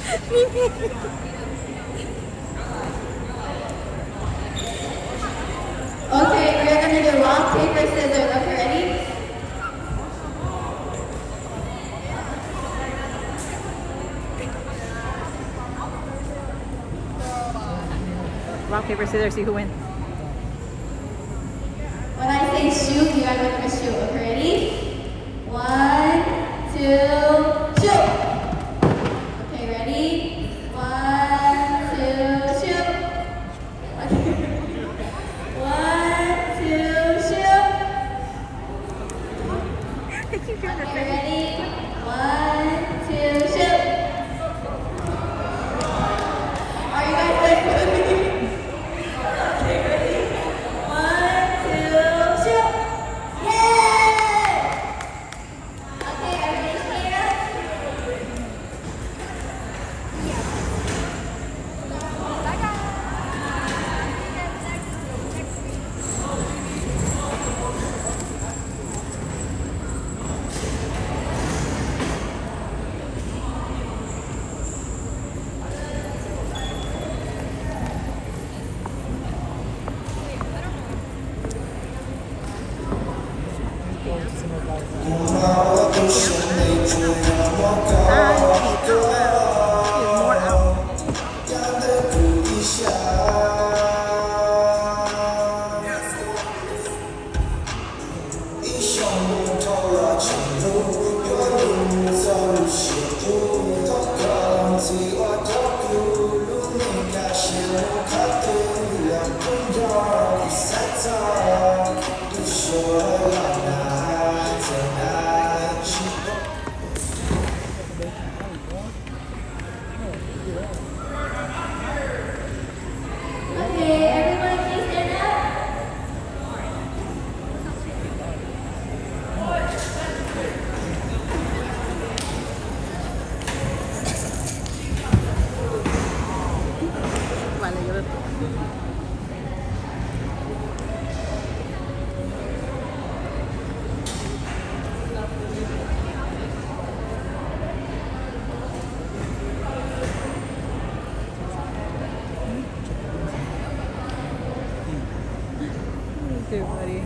Okay, we're gonna do rock, paper, scissors. Okay, ready? Rock, paper, scissors, see who wins. When I say shoot, you guys are gonna shoot. Okay, ready? 1, 2, shoot! Okay, ready? 1, 2, shoot! Okay. 1, 2, shoot! Okay, ready? 1, 2, shoot! Are you guys ready for me? Okay, ready? 1, 2, shoot! Yay! Okay, everybody stand up. Okay, everyone please stand up. Vale, yo veo. Too buddy.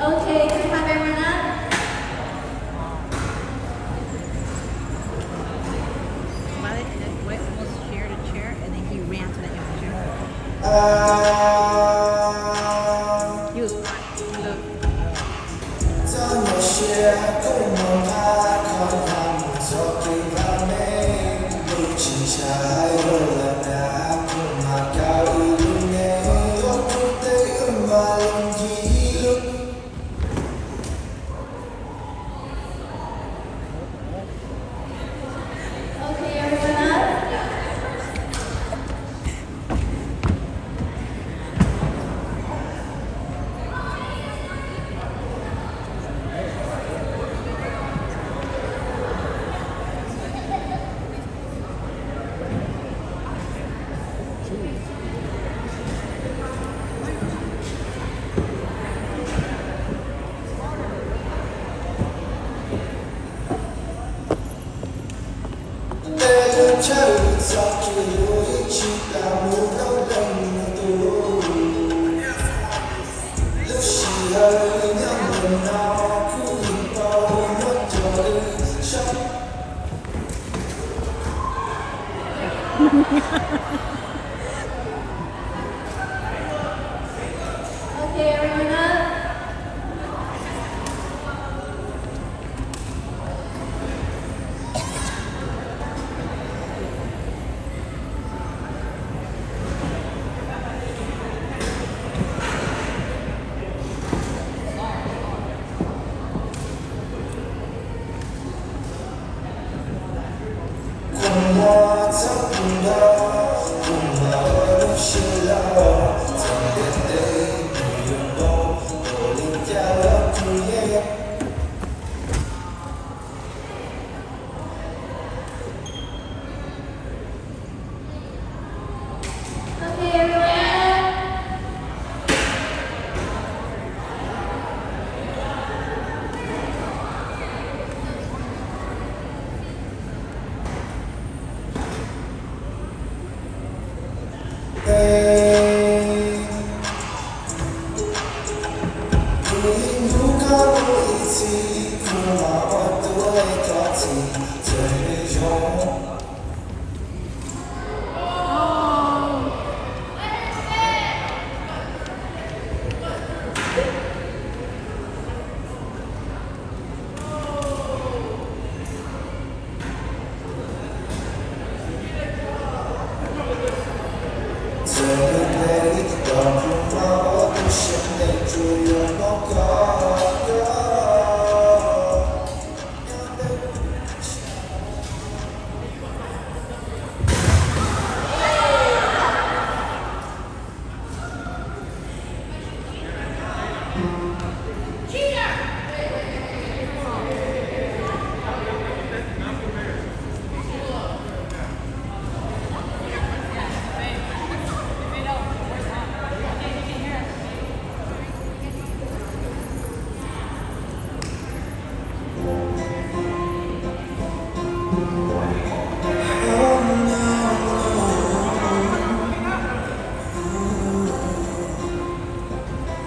Okay, can we have everyone up? Vale, and then Dwight almost shared a chair, and then he ran to the empty chair. He was fine. Look. Okay, everyone up?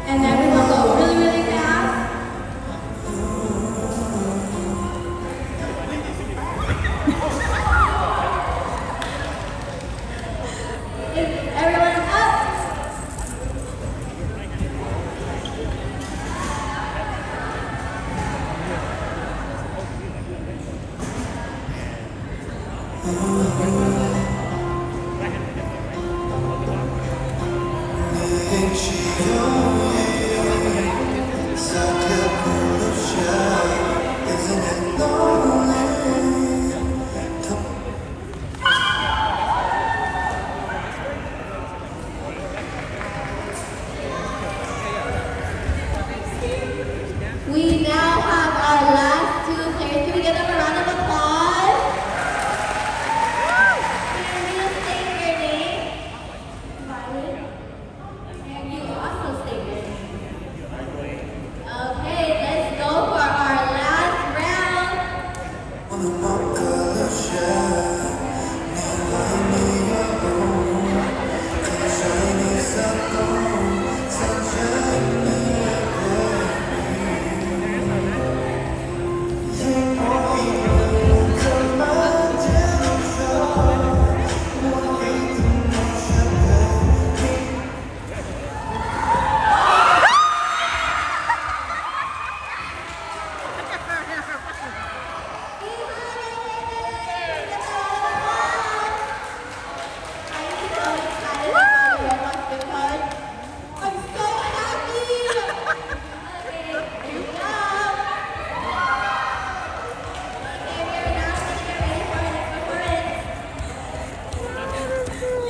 And everyone go really, really fast. Is everyone up? We now have our last two players. Can we give them a round of applause? Can you state your name? Violet. And you also state your name. Okay, let's go for our last round.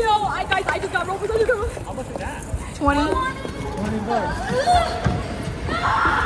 Yo, I just got rolled with other girls. How much is that? 20. 20 bucks.